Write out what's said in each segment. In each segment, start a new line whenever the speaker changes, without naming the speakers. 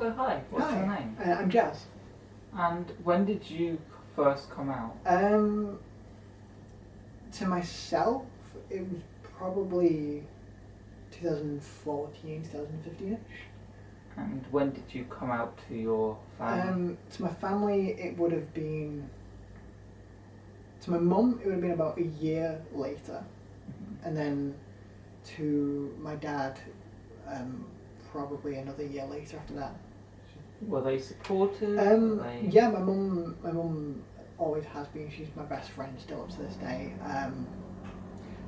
So hi, what's
Hi.
your name?
I'm Jazz.
And when did you first come out?
To myself, it was probably 2014, 2015-ish.
And when did you come out to your family?
To my family, it would have been... To my mum, it would have been about a year later.
Mhm.
And then to my dad, probably another year later after that.
Were they supportive?
Yeah, my mum always has been. She's my best friend still up to this day.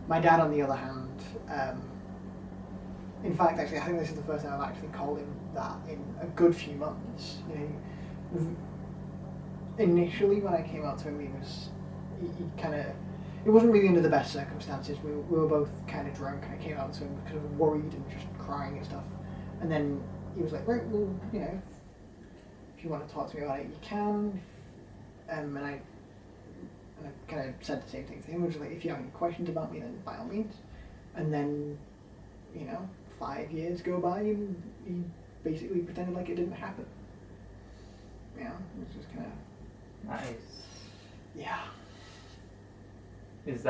My dad, on the other hand, in fact, actually, I think this is the first time I've actually called him that in a good few months. Initially when I came out to him, he kind of, it wasn't really under the best circumstances. We were both kind of drunk, and I came out to him because I was worried and just crying and stuff. And then he was like, right, well, if you want to talk to me about it, you can. And I kind of said the same thing to him, which was like, if you have any questions about me, then by all means. And then, 5 years go by, and he basically pretended like it didn't happen. It was just kind of...
Nice.
Yeah.
Has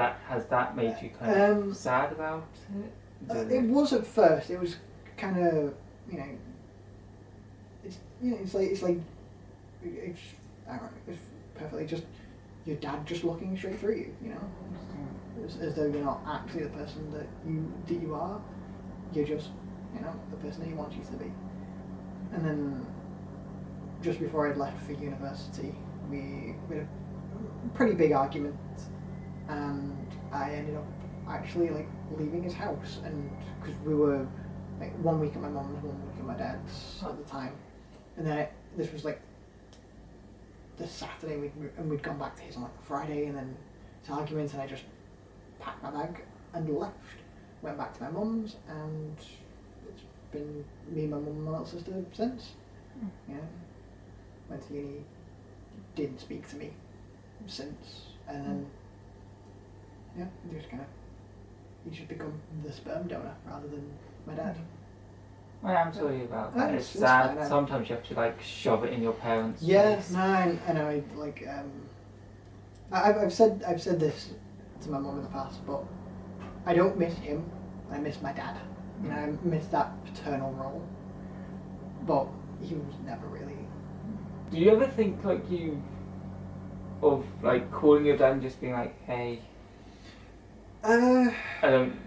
that made you kind of sad about it?
It was at first. It was kind of, it's I don't know, it's perfectly just your dad just looking straight through you, as though you're not actually the person that you are. You're just, the person that he wants you to be. And then, just before I'd left for university, we had a pretty big argument, and I ended up actually leaving his house, and because we were 1 week at my mum's, 1 week at my dad's at the time, and then this was the Saturday we'd gone back to his on the Friday, and then it's arguments, and I just packed my bag and left. Went back to my mum's, and it's been me, my mum, and my little sister since. Went to uni, didn't speak to me since, and then just kind of, you should become the sperm donor rather than my dad.
Well, I'm sorry about that.
No,
It's
it's
sad.
fine,
Sometimes you have to shove it in your parents'
Yeah,
face.
no, I know. I've said this to my mum in the past, but I don't miss him. I miss my dad. I miss that paternal role, but he was never really.
Do you ever think of calling your dad and just being like, hey, I don't,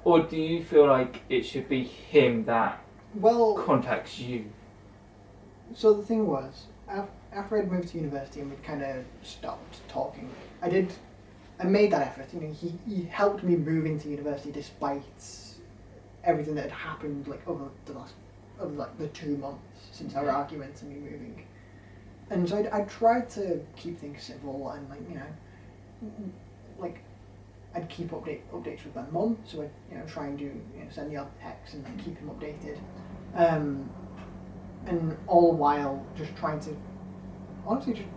or do you feel like it should be him that contacts you?
So the thing was, after I'd moved to university and we'd kind of stopped talking, I made that effort. He helped me move into university despite everything that had happened over the 2 months since our arguments and me moving. And so I tried to keep things civil, and I'd keep updates with my mum, so I'd try and send the odd text and keep him updated, and all the while just trying to honestly just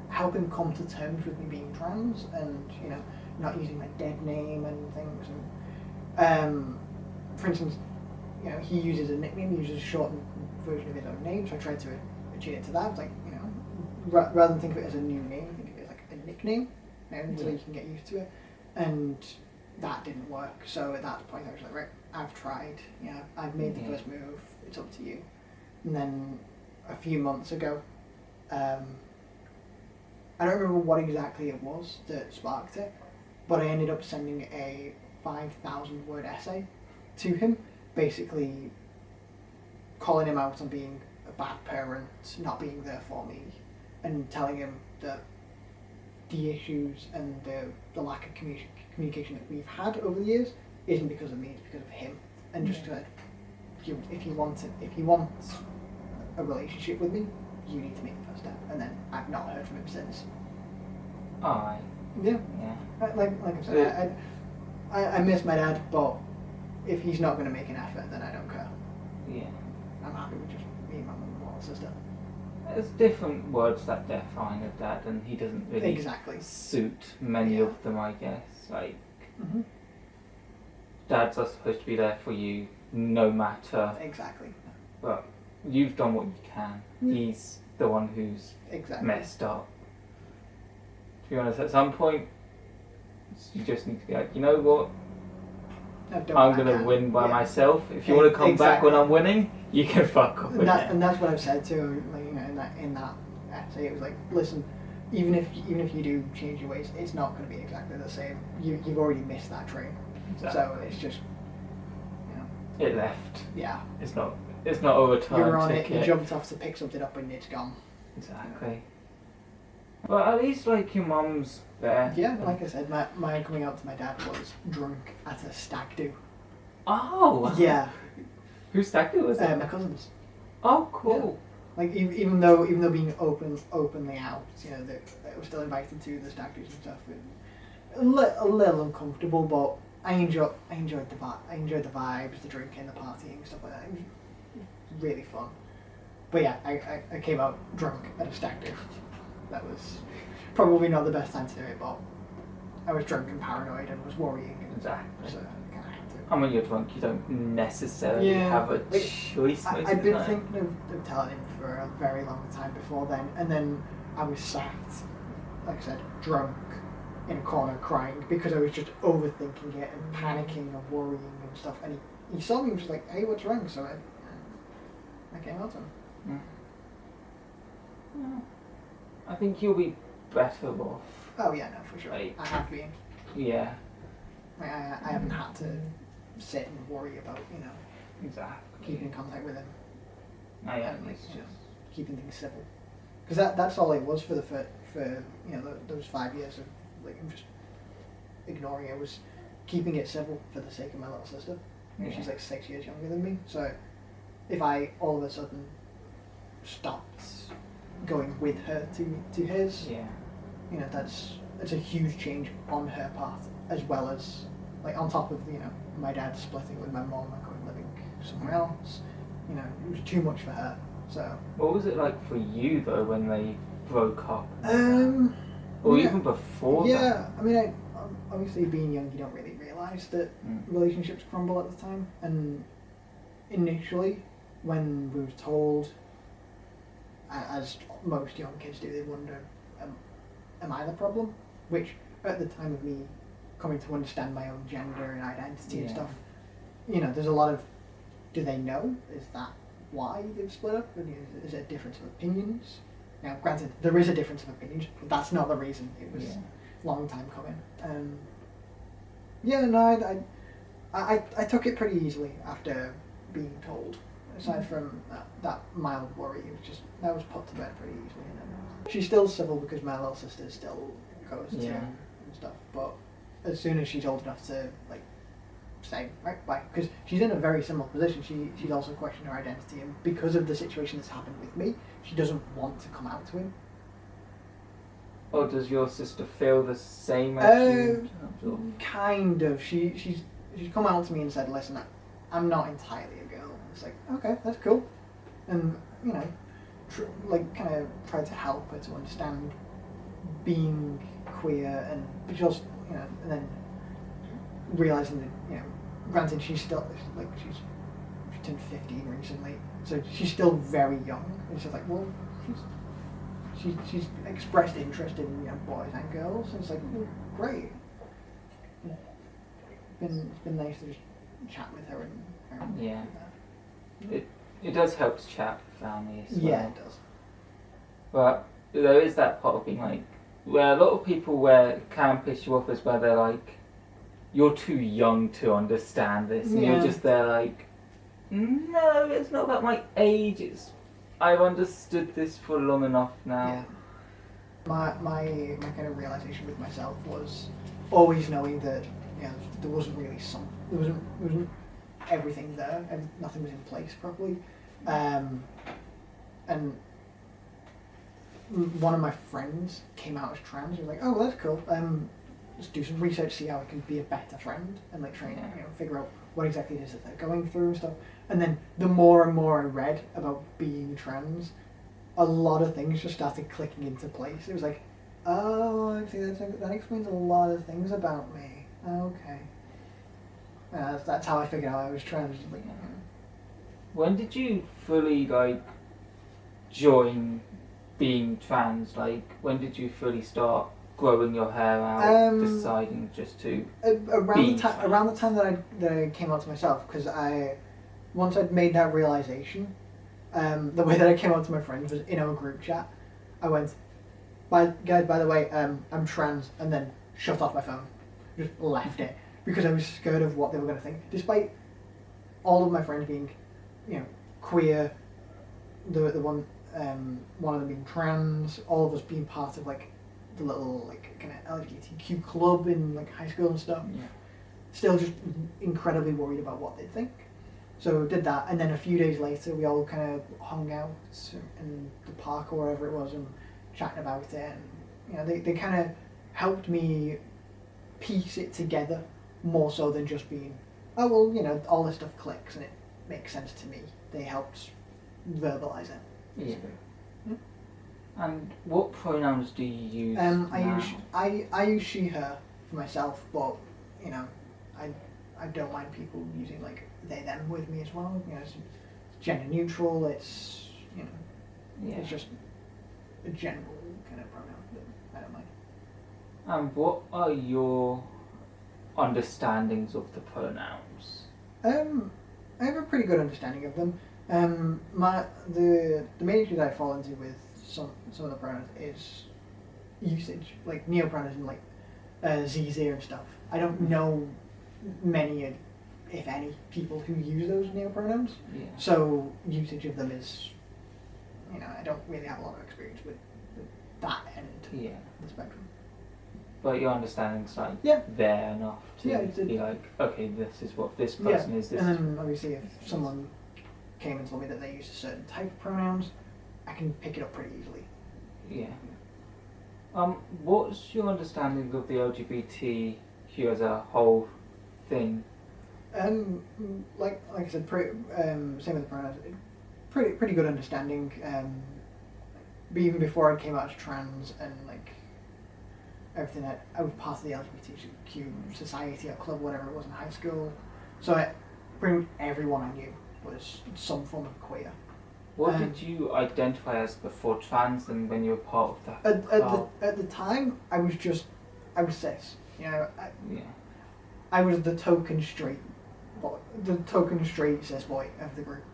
help him come to terms with me being trans, and not using my dead name and things. And for instance, he uses a nickname, he uses a shortened version of his own name, so I tried to attune it to that. It's rather than think of it as a new name, think of it as a nickname, until you can get used to it. And that didn't work. So at that point I was like, right, I've tried, I've made the first move, it's up to you. And then a few months ago, I don't remember what exactly it was that sparked it, but I ended up sending a 5,000 word essay to him, basically calling him out on being a bad parent, not being there for me, and telling him that the issues and the lack of communication that we've had over the years isn't because of me, it's because of him. And just if you want a relationship with me, you need to make the first step. And then I've not heard from him since.
Aye.
Yeah. Like I said, I miss my dad, but if he's not going to make an effort, then I don't care.
Yeah.
I'm happy with just me and my mum and little sister.
There's different words that define a dad, and he doesn't really suit many of them, I guess. Dads are supposed to be there for you no matter.
Exactly.
But you've done what you can. He's the one who's
Exactly.
messed up. To be honest, at some point, you just need to be like, you know what?
I've done
I'm
what I
gonna
can.
win by
Yeah.
myself. If you want to come back when
Exactly.
I'm winning, you can fuck off again.
And that's what I've said too. Like, you know, in that essay, it was like, listen, even if you do change your ways, it's not going to be exactly the same. You've already missed that train.
Exactly.
So it's just, you know,
It left.
yeah.
It's not a return
You're on
ticket.
it. You jumped off to pick something up and it's gone.
Exactly. Well, at least like your mum's there.
Yeah, like I said, my coming out to my dad was drunk at a stag do.
Oh.
Yeah.
Whose stag do was it?
My cousins.
Oh, cool.
Like even though being openly out, you know, they were still invited to the stag do's and stuff. A little uncomfortable, but I enjoyed the vibes, the drinking, the partying, stuff like that. It was really fun. But yeah, I came out drunk at a stag do. That was probably not the best time to do it, but I was drunk and paranoid and was worrying.
Exactly.
So I kind of had to.
And when you're drunk, you don't necessarily have a choice.
I'd been thinking of telling him for a very long time before then, and then I was sat, like I said, drunk in a corner crying because I was just overthinking it and panicking and worrying and stuff. And he saw me and was like, "Hey, what's wrong?" So I came out to him.
Yeah. I think you'll be better off.
Oh yeah, no, for sure.
Like,
I have been.
Yeah.
Like, I haven't had to sit and worry about, you know,
Exactly.
keeping in contact with him.
Yeah,
And, like,
it's
you know,
just.
keeping things civil. Because that's all it was for you know those 5 years of like I'm just ignoring it. Was keeping it civil for the sake of my little sister.
Yeah.
She's like 6 years younger than me. So if I all of a sudden stopped going with her to his,
Yeah.
you know, that's a huge change on her part, as well as like on top of, you know, my dad splitting with my mom and going living somewhere else. You know, it was too much for her. So
What was it like for you though when they broke up? Or
yeah,
even before
yeah,
that?
I mean, obviously being young, you don't really realise that relationships crumble at the time. And initially, when we were told, as most young kids do, they wonder, am I the problem? Which, at the time of me coming to understand my own gender and identity and stuff, you know, there's a lot of, do they know? Is that why they've split up? Is it a difference of opinions? Now, granted, there is a difference of opinions, but that's not the reason. It was a long time coming. Yeah, no, I took it pretty easily after being told. Aside from that mild worry, that was put to bed pretty easily. And then she's still civil because my little sister still goes to him and stuff. But as soon as she's old enough to like say right bye, because she's in a very similar position. She's also questioned her identity, and because of the situation that's happened with me, she doesn't want to come out to him.
Or does your sister feel the same as you?
Kind of. She's come out to me and said, "Listen, I'm not entirely a girl." It's like, okay, that's cool, and you know, kind of tried to help her to understand being queer, and she also, you know, and then realizing that, you know, granted she's still like she turned 15 recently, so she's still very young, and she's like, well, she's expressed interest in, you know, boys and girls, and it's like, well, great. It's been nice to just chat with her and
yeah. It does help to chat with family as well.
Yeah, it does.
But there is that part of being like, where a lot of people where it can piss you off is where they're like, you're too young to understand this, and you're just there like, no, it's not about my age, it's I've understood this for long enough now.
Yeah. My kind of realization with myself was always knowing that, you know, there wasn't everything there, and nothing was in place properly. And one of my friends came out as trans. He was like, "Oh, well, that's cool. Let's do some research, see how I can be a better friend, and like try and, you know, figure out what exactly it is that they're going through and stuff." And then the more and more I read about being trans, a lot of things just started clicking into place. It was like, oh, actually, that explains a lot of things about me. Okay. That's how I figured out I was trans. Like,
When did you fully like join being trans? Like, when did you fully start growing your hair out, deciding just to
around the time that I came out to myself, because once I'd made that realization, the way that I came out to my friends was in our group chat. I went, guys, by the way, I'm trans, and then shut off my phone, just left it because I was scared of what they were going to think. Despite all of my friends being, queer, the one of them being trans, all of us being part of like the little like kind of LGBTQ club in like high school and stuff.
Yeah.
Still just incredibly worried about what they'd think. So did that, and then a few days later we all kind of hung out in the park or wherever it was and chatting about it, and they kind of helped me piece it together more so than just being, oh well, all this stuff clicks and it makes sense to me. They helped verbalize it.
Yeah. And what pronouns do you use?
I use she her for myself, but I don't mind people using like they them with me as well. It's gender neutral. It's it's just a general kind of pronoun that I don't mind.
And what are your understandings of the pronouns?
I have a pretty good understanding of them. The main issue that I fall into with some of the pronouns is usage, like neopronouns and like ZZ and stuff. I don't know many, if any, people who use those neopronouns.
Yeah.
So usage of them is, I don't really have a lot of experience with that end of the spectrum.
But your understanding's like there enough to be like, okay, this is what this person is. This
and then obviously if someone came and told me that they use a certain type of pronouns, I can pick it up pretty easily.
Yeah. What's your understanding of the LGBTQ as a whole thing?
Like I said, same with the pronouns. Pretty good understanding. But even before I came out as trans and like everything, I was part of the LGBTQ society or club, whatever it was in high school. So pretty much everyone I knew was some form of queer.
What did you identify as before trans and when you were part of that?
At the time, I was cis. I was the token straight cis boy of the group.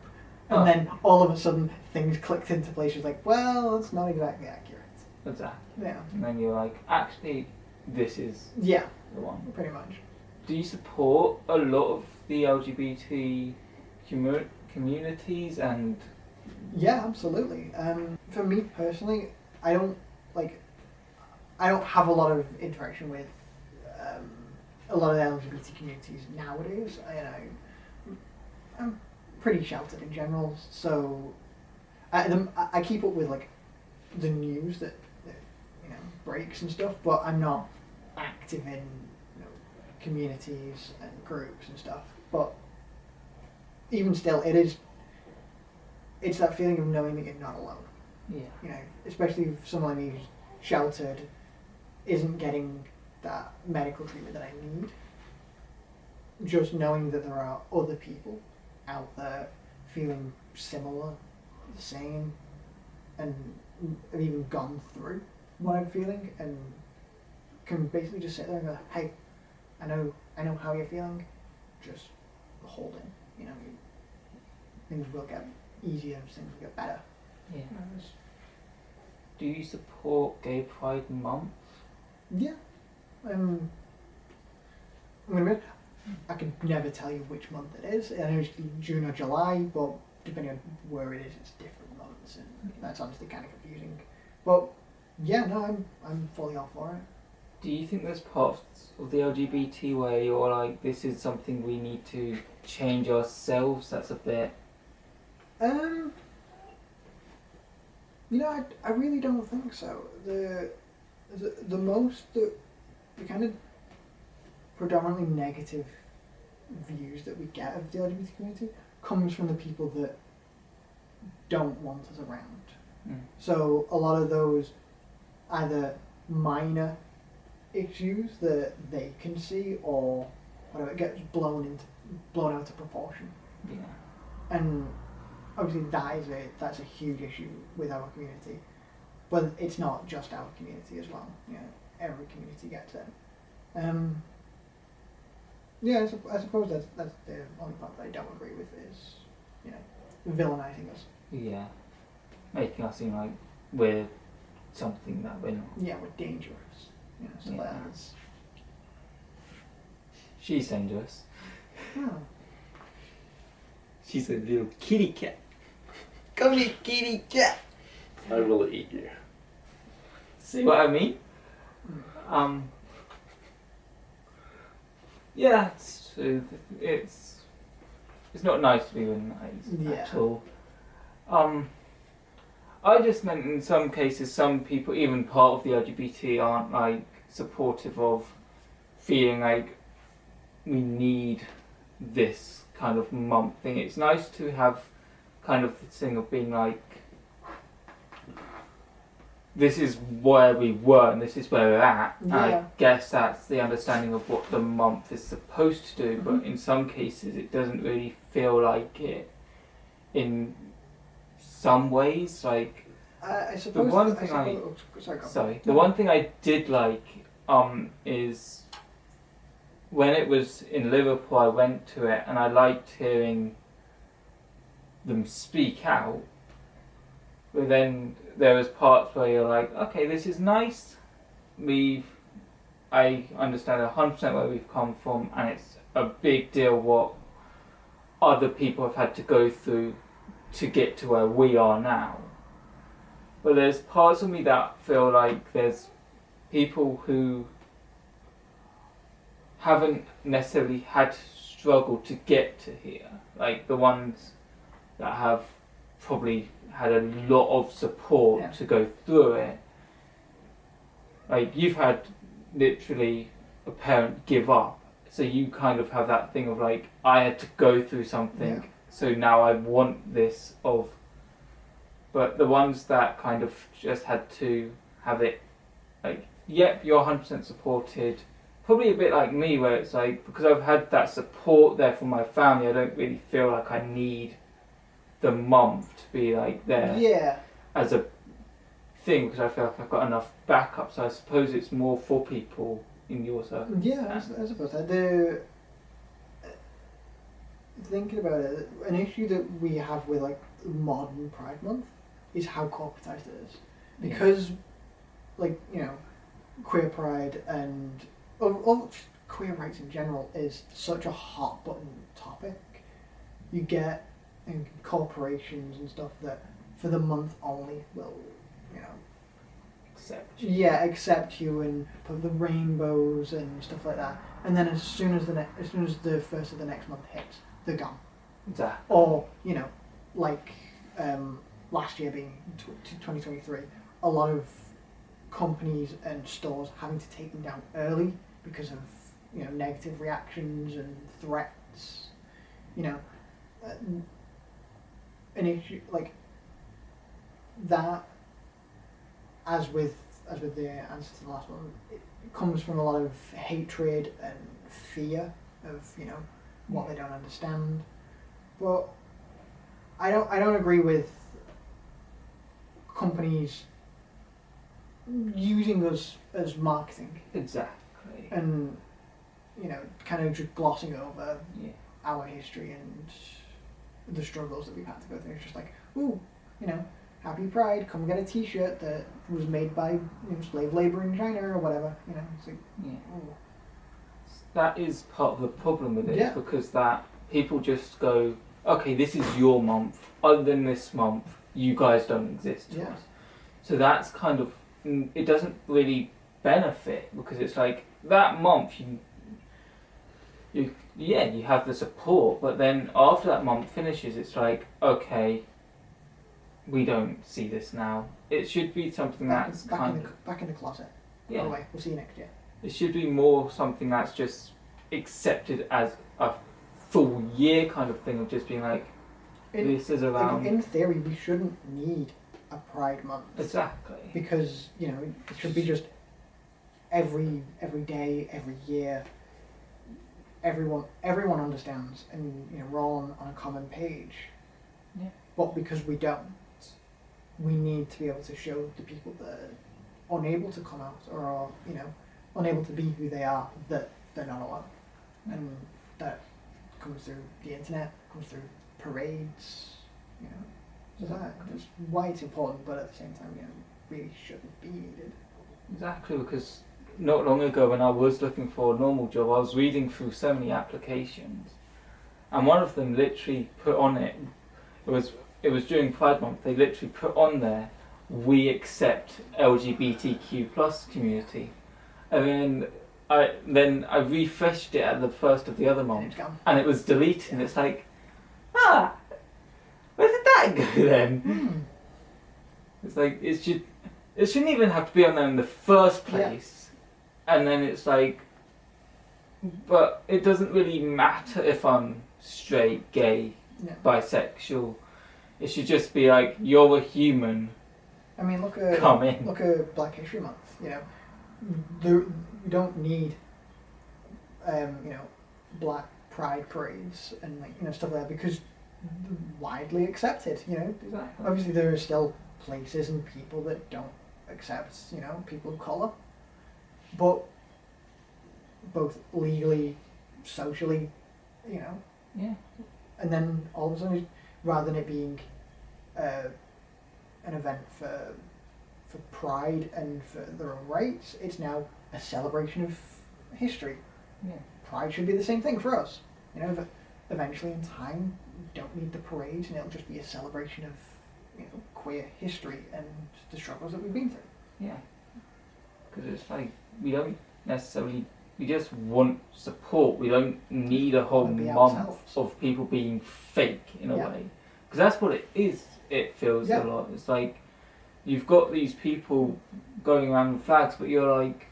And then all of a sudden things clicked into place. She was like, well, that's not exactly accurate.
Exactly.
Yeah.
And then you're like, actually, this is the one.
Pretty much.
Do you support a lot of the LGBT communities and?
Yeah, absolutely. For me personally, I don't have a lot of interaction with a lot of the LGBT communities nowadays. I'm pretty sheltered in general, so I keep up with like the news that breaks and stuff, but I'm not active in communities and groups and stuff. But even still, it's that feeling of knowing that you're not alone.
Yeah.
Especially if someone who's sheltered isn't getting that medical treatment that I need. Just knowing that there are other people out there feeling similar, the same, and have even gone through what I'm feeling, and can basically just sit there and go, hey, I know how you're feeling, just hold it. Things will get easier, things will get better.
Yeah. Do you support Gay Pride Month?
Yeah. I'm gonna admit, I can never tell you which month it is. I know it's June or July, but depending on where it is, it's different months, and that's honestly kind of confusing. But yeah, no, I'm fully all for it.
Do you think there's parts of the LGBT where you're like, this is something we need to change ourselves? That's a bit.
I really don't think so. The kind of predominantly negative views that we get of the LGBT community comes from the people that don't want us around. So a lot of those either minor issues that they can see or whatever, it gets blown out of proportion.
Yeah.
And obviously that's a huge issue with our community, but it's not just our community as well. You know, every community gets it. Yeah, I suppose that's the only part that I don't agree with is, you know, villainizing us.
Yeah, making us seem like we're something that we're not.
Yeah, we're dangerous. You know, stuff like that.
She's dangerous.
Oh.
She's a little kitty cat.
Come here, kitty cat.
I will eat you.
See what I mean? Yeah, it's not nice to be villainized at all. I just meant in some cases, some people, even part of the LGBT, aren't like supportive of feeling like we need this kind of month thing. It's nice to have kind of this thing of being like, this is where we were and this is where we're at.
Yeah.
And I guess that's the understanding of what the month is supposed to do, but in some cases it doesn't really feel like it in some ways. Like,
I suppose
the one thing the one thing I did like is when it was in Liverpool, I went to it and I liked hearing them speak out. But then there was parts where you're like, okay, this is nice. I understand 100% where we've come from, and it's a big deal what other people have had to go through to get to where we are now. But there's parts of me that feel like there's people who haven't necessarily had to struggle to get to here. Like the ones that have probably had a lot of support to go through it. Like you've had literally a parent give up, so you kind of have that thing of like, I had to go through something, so now I want this of. But the ones that kind of just had to have it, like, yep, you're 100% supported. Probably a bit like me, where it's like, because I've had that support there from my family, I don't really feel like I need the month to be like there as a thing, because I feel like I've got enough backup. So I suppose it's more for people in your circumstance.
Yeah, I suppose that. Thinking about it, an issue that we have with like modern Pride Month is how corporatized it is, because like, you know, queer pride and queer rights in general is such a hot button topic. You get corporations and stuff that for the month only will, you know, accept you and put the rainbows and stuff like that, and then as soon as the first of the next month hits, they're gone.
Exactly.
Or, you know, like last year being 2023, a lot of companies and stores having to take them down early because of, you know, negative reactions and threats. You know, an issue like that, as with the answer to the last one, it comes from a lot of hatred and fear of, you know, what they don't understand. But I don't agree with companies using us as marketing.
Exactly.
And, you know, kind of just glossing over our history and the struggles that we've had to go through. It's just like, ooh, you know, happy Pride, come get a t-shirt that was made by, you know, slave labor in China or whatever, you know. It's like, ooh.
That is part of the problem with it, because that people just go, okay, this is your month, other than this month, you guys don't exist to us. So that's kind of, it doesn't really benefit, because it's like, that month you have the support, but then after that month finishes, it's like, okay, we don't see this now. It should be something
back in the closet.
Yeah.
Go away. We'll see you next year.
It should be more something that's just accepted as a full year kind of thing, of just being like, this is around.
Like, in theory, we shouldn't need a Pride Month.
Exactly.
Because, you know, it should be just every day, every year. Everyone understands, and, you know, we're all on a common page.
Yeah.
but because we don't, we need to be able to show the people that are unable to come out or are, you know, unable to be who they are, that they're not alone. And that comes through the internet, comes through parades, you know. So that's why it's important, but at the same time, you know, really shouldn't be needed.
Exactly, because not long ago when I was looking for a normal job, I was reading through so many applications, and one of them literally put on it was during Pride Month, they literally put on there, we accept LGBTQ plus community. And then I refreshed it at the first of the other month, and it was deleted, and it's like, where did that go then? It's like, it shouldn't even have to be on there in the first place. And then it's like, but it doesn't really matter if I'm straight, gay, bisexual. It should just be like, you're a human.
I mean, look at Black History Month. You know, you don't need, you know, Black Pride parades and like, you know, stuff like that, because they're widely accepted. You know,
Exactly.
Obviously there are still places and people that don't accept, you know, people of colour, but both legally, socially, you know.
Yeah.
And then all of a sudden, rather than it being an event for pride and for their own rights, it's now a celebration of history.
Yeah.
Pride should be the same thing for us. You know, but eventually in time, we don't need the parades, and it'll just be a celebration of, you know, queer history and the struggles that we've been through.
Yeah. Because it's like, we don't necessarily, we just want support. We don't need a whole month of people being fake in a way. Because that's what it is, it feels a lot. It's like, you've got these people going around with flags, but you're like,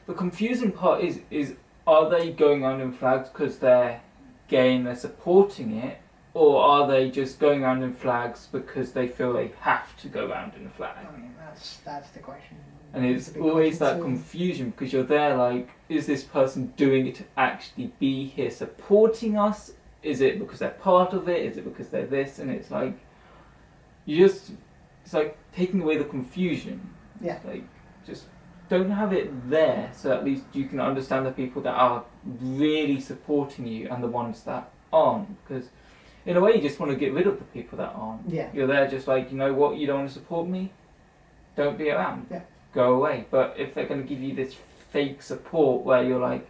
the confusing part is are they going around in flags because they're gay and they're supporting it, or are they just going around in flags because they feel they have to go around in a flag?
I mean, that's the question.
And it's always that confusion, because you're there like, is this person doing it to actually be here supporting us? Is it because they're part of it? Is it because they're this? And it's like, it's like taking away the confusion.
Yeah.
Like, just don't have it there, so at least you can understand the people that are really supporting you and the ones that aren't. Because in a way, you just want to get rid of the people that aren't.
Yeah.
You're there just like, you know what, you don't want to support me? Don't be around.
Yeah.
Go away. But if they're going to give you this fake support where you're like,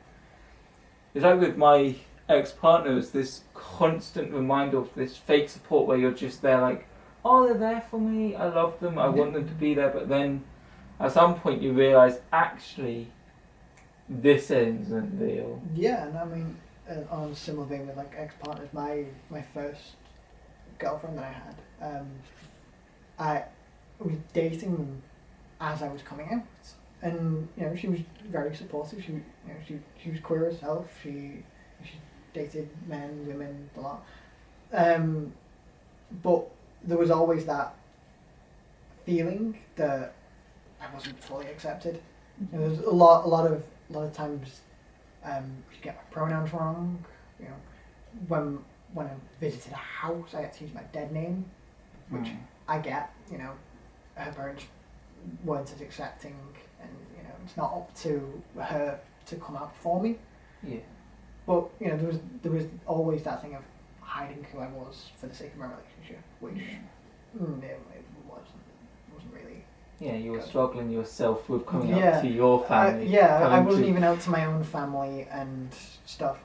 it's like with my ex-partner, it's this constant reminder of this fake support where you're just there like, oh, they're there for me, I love them, I want them to be there, but then at some point you realise, actually, this isn't real.
Yeah, and I mean, on a similar vein with like ex-partners, my first girlfriend that I had, I was dating them as I was coming out, and you know, she was very supportive. She was queer herself. She dated men, women, a lot, but there was always that feeling that I wasn't fully accepted. You know, there's a lot of times she get my pronouns wrong. You know, when I visited a house, I had to use my dead name, which I get. You know, her parents weren't as accepting, and you know, it's not up to her to come out for me.
Yeah. But
you know, there was always that thing of hiding who I was for the sake of my relationship, which it wasn't really.
Yeah, you were struggling yourself with coming up to your family.
I wasn't even out to my own family and stuff.